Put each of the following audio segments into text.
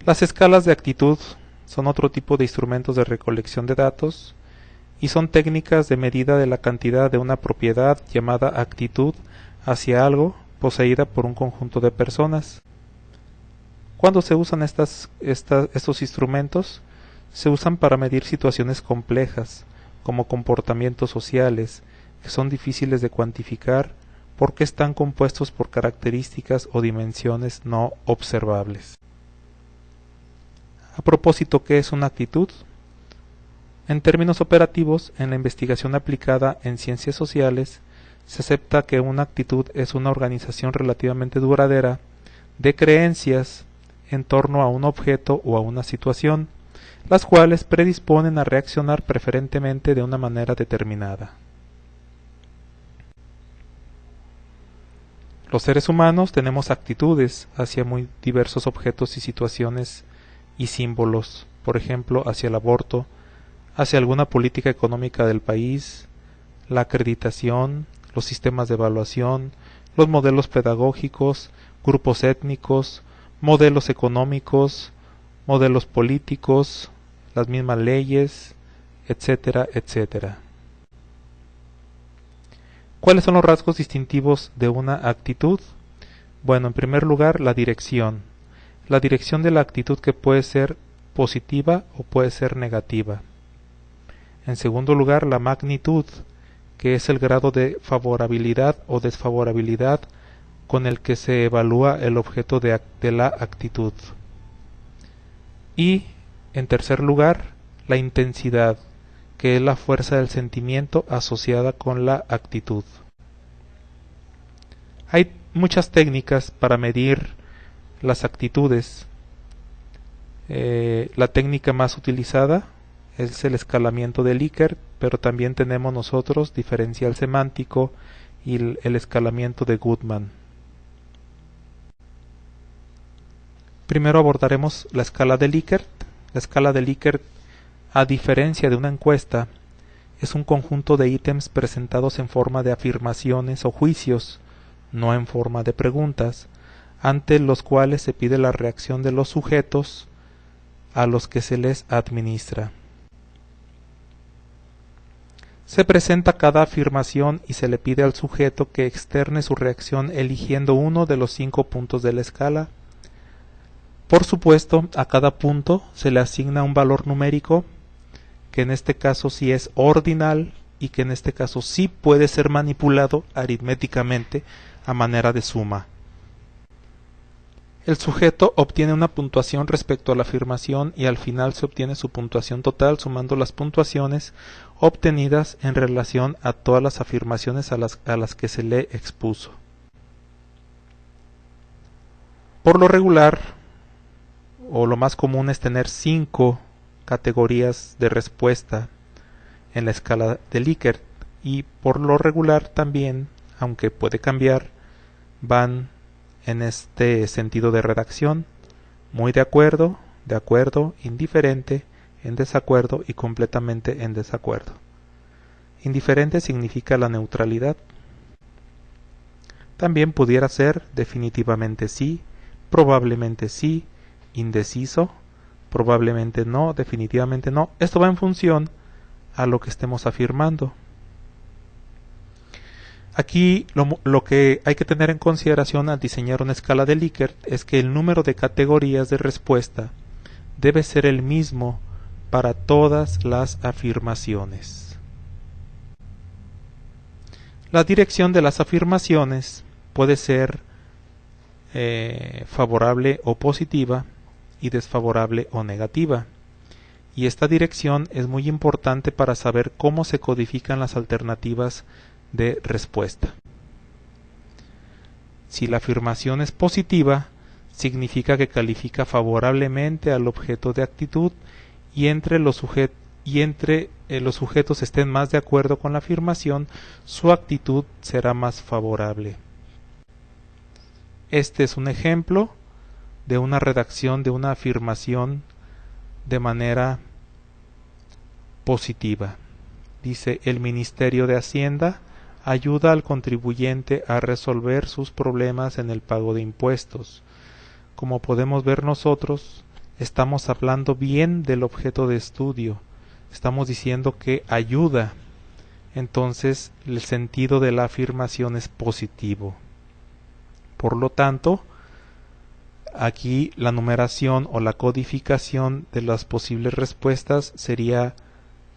Las escalas de actitud son otro tipo de instrumentos de recolección de datos y son técnicas de medida de la cantidad de una propiedad llamada actitud hacia algo poseída por un conjunto de personas. Cuando se usan estos instrumentos, se usan para medir situaciones complejas, como comportamientos sociales, que son difíciles de cuantificar porque están compuestos por características o dimensiones no observables. A propósito, ¿qué es una actitud? En términos operativos, en la investigación aplicada en ciencias sociales, se acepta que una actitud es una organización relativamente duradera de creencias en torno a un objeto o a una situación, las cuales predisponen a reaccionar preferentemente de una manera determinada. Los seres humanos tenemos actitudes hacia muy diversos objetos y situaciones y símbolos, por ejemplo, hacia el aborto, hacia alguna política económica del país, la acreditación, los sistemas de evaluación, los modelos pedagógicos, grupos étnicos, modelos económicos, modelos políticos, las mismas leyes, etcétera, etcétera. ¿Cuáles son los rasgos distintivos de una actitud? Bueno, en primer lugar, la dirección. La dirección de la actitud, que puede ser positiva o puede ser negativa. En segundo lugar, la magnitud, que es el grado de favorabilidad o desfavorabilidad con el que se evalúa el objeto de la actitud. Y, en tercer lugar, la intensidad, que es la fuerza del sentimiento asociada con la actitud. Hay muchas técnicas para medir las actitudes. La técnica más utilizada es el escalamiento de Likert, pero también tenemos nosotros diferencial semántico y el escalamiento de Goodman. Primero abordaremos la escala de Likert. La escala de Likert, a diferencia de una encuesta, es un conjunto de ítems presentados en forma de afirmaciones o juicios, no en forma de preguntas, ante los cuales se pide la reacción de los sujetos a los que se les administra. Se presenta cada afirmación y se le pide al sujeto que externe su reacción eligiendo uno de los 5 puntos de la escala. Por supuesto, a cada punto se le asigna un valor numérico, que en este caso sí es ordinal y que en este caso sí puede ser manipulado aritméticamente a manera de suma. El sujeto obtiene una puntuación respecto a la afirmación y al final se obtiene su puntuación total sumando las puntuaciones obtenidas en relación a todas las afirmaciones a las que se le expuso. Por lo regular, o lo más común es tener 5 categorías de respuesta en la escala de Likert y por lo regular también, aunque puede cambiar, van en este sentido de redacción: muy de acuerdo, indiferente, en desacuerdo y completamente en desacuerdo. Indiferente significa la neutralidad. También pudiera ser definitivamente sí, probablemente sí, indeciso, probablemente no, definitivamente no. Esto va en función a lo que estemos afirmando. Aquí lo que hay que tener en consideración al diseñar una escala de Likert es que el número de categorías de respuesta debe ser el mismo para todas las afirmaciones. La dirección de las afirmaciones puede ser favorable o positiva y desfavorable o negativa. Y esta dirección es muy importante para saber cómo se codifican las alternativas de respuesta. Si la afirmación es positiva, significa que califica favorablemente al objeto de actitud y entre los sujetos estén más de acuerdo con la afirmación, su actitud será más favorable. Este es un ejemplo de una redacción de una afirmación de manera positiva. Dice: el Ministerio de Hacienda ayuda al contribuyente a resolver sus problemas en el pago de impuestos. Como podemos ver nosotros, estamos hablando bien del objeto de estudio, estamos diciendo que ayuda, entonces el sentido de la afirmación es positivo. Por lo tanto, aquí la numeración o la codificación de las posibles respuestas sería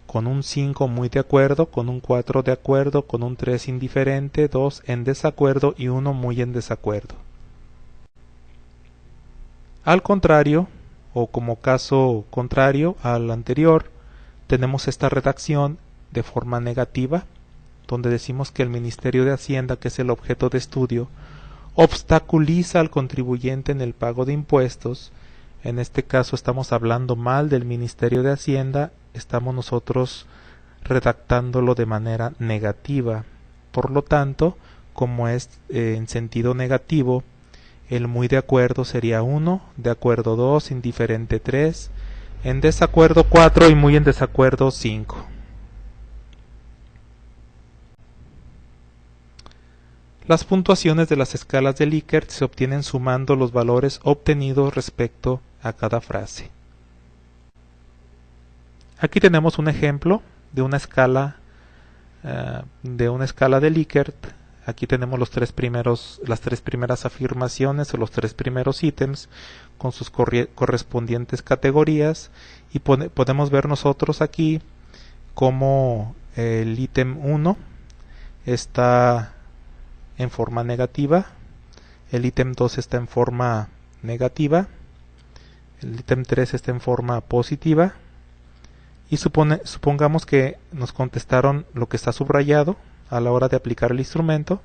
con un 5 muy de acuerdo, con un 4 de acuerdo, con un 3 indiferente, 2 en desacuerdo y 1 muy en desacuerdo. Al contrario, o como caso contrario al anterior, tenemos esta redacción de forma negativa, donde decimos que el Ministerio de Hacienda, que es el objeto de estudio, obstaculiza al contribuyente en el pago de impuestos. En este caso estamos hablando mal del Ministerio de Hacienda, estamos nosotros redactándolo de manera negativa. Por lo tanto, como es en sentido negativo, el muy de acuerdo sería 1, de acuerdo 2, indiferente 3, en desacuerdo 4 y muy en desacuerdo 5. Las puntuaciones de las escalas de Likert se obtienen sumando los valores obtenidos respecto a cada frase. Aquí tenemos un ejemplo de una escala de Likert. Aquí tenemos las tres primeras afirmaciones o los tres primeros ítems con sus correspondientes categorías, y podemos ver nosotros aquí cómo el ítem 1 está en forma negativa, el ítem 2 está en forma negativa, el ítem 3 está en forma positiva, y supongamos que nos contestaron lo que está subrayado a la hora de aplicar el instrumento.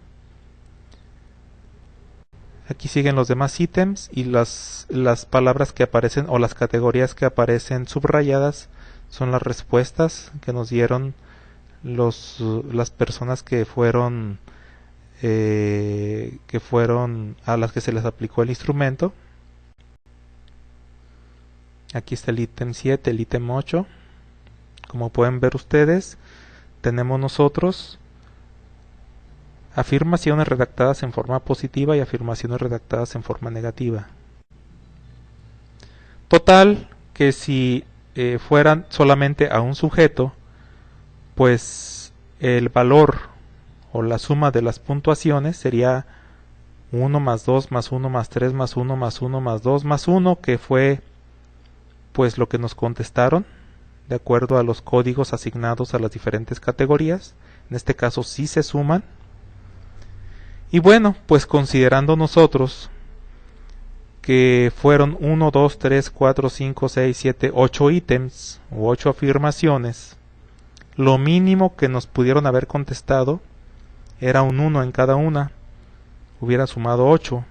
Aquí siguen los demás ítems y las palabras que aparecen o las categorías que aparecen subrayadas son las respuestas que nos dieron las personas que fueron a las que se les aplicó el instrumento. Aquí está el ítem 7, el ítem 8. Como pueden ver ustedes, tenemos nosotros afirmaciones redactadas en forma positiva y afirmaciones redactadas en forma negativa. Total, que si fueran solamente a un sujeto, pues el valor o la suma de las puntuaciones sería 1 más 2 más 1 más 3 más 1 más 1 más 2 más 1, que fue pues lo que nos contestaron de acuerdo a los códigos asignados a las diferentes categorías. En este caso sí se suman. Y bueno, pues considerando nosotros que fueron 1, 2, 3, 4, 5, 6, 7, 8 ítems u 8 afirmaciones, lo mínimo que nos pudieron haber contestado era un 1 en cada una, hubiera sumado 8,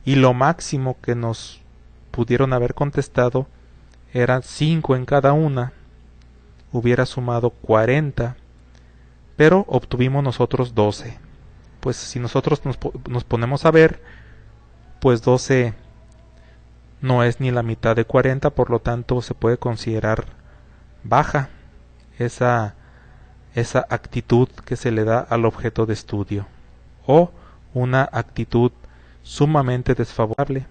y lo máximo que nos pudieron haber contestado eran 5 en cada una, hubiera sumado 40, pero obtuvimos nosotros 12. Pues si nosotros nos ponemos a ver, pues 12 no es ni la mitad de 40, por lo tanto se puede considerar baja esa actitud que se le da al objeto de estudio, o una actitud sumamente desfavorable.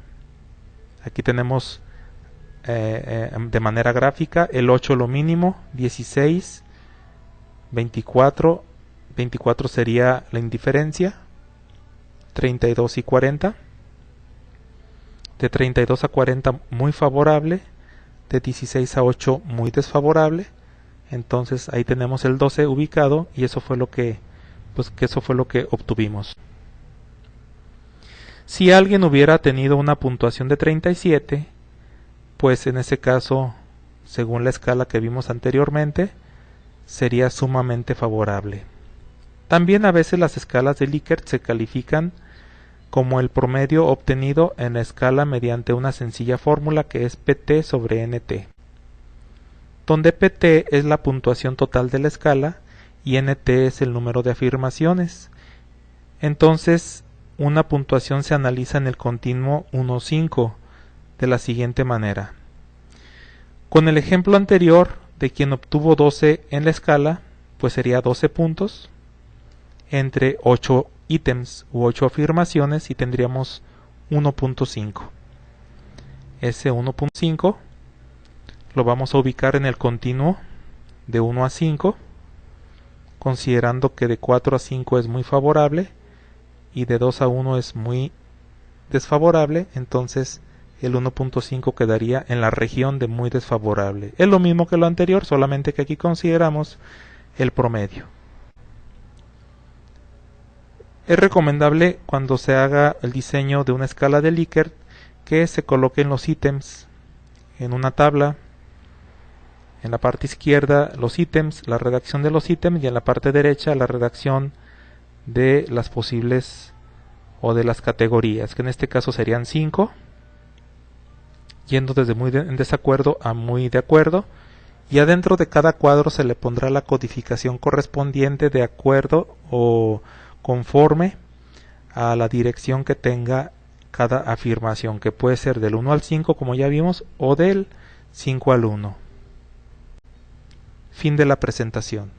Aquí tenemos de manera gráfica el 8 lo mínimo, 16, 24 sería la indiferencia, 32 y 40, de 32 a 40 muy favorable, de 16 a 8 muy desfavorable. Entonces ahí tenemos el 12 ubicado, y eso fue lo que obtuvimos. Si alguien hubiera tenido una puntuación de 37, pues en ese caso, según la escala que vimos anteriormente, sería sumamente favorable. También a veces las escalas de Likert se califican como el promedio obtenido en la escala mediante una sencilla fórmula que es PT sobre NT, donde PT es la puntuación total de la escala y NT es el número de afirmaciones. Entonces, una puntuación se analiza en el continuo 1-5 de la siguiente manera. Con el ejemplo anterior de quien obtuvo 12 en la escala, pues sería 12 puntos entre 8 ítems u 8 afirmaciones y tendríamos 1.5. ese 1.5 lo vamos a ubicar en el continuo de 1 a 5, considerando que de 4 a 5 es muy favorable y de 2 a 1 es muy desfavorable. Entonces el 1.5 quedaría en la región de muy desfavorable. Es lo mismo que lo anterior, solamente que aquí consideramos el promedio. Es recomendable, cuando se haga el diseño de una escala de Likert, que se coloquen los ítems en una tabla. En la parte izquierda los ítems, la redacción de los ítems, y en la parte derecha la redacción de las posibles o de las categorías, que en este caso serían 5, yendo desde muy en desacuerdo a muy de acuerdo, y adentro de cada cuadro se le pondrá la codificación correspondiente de acuerdo o conforme a la dirección que tenga cada afirmación, que puede ser del 1 al 5 como ya vimos, o del 5 al 1. Fin de la presentación.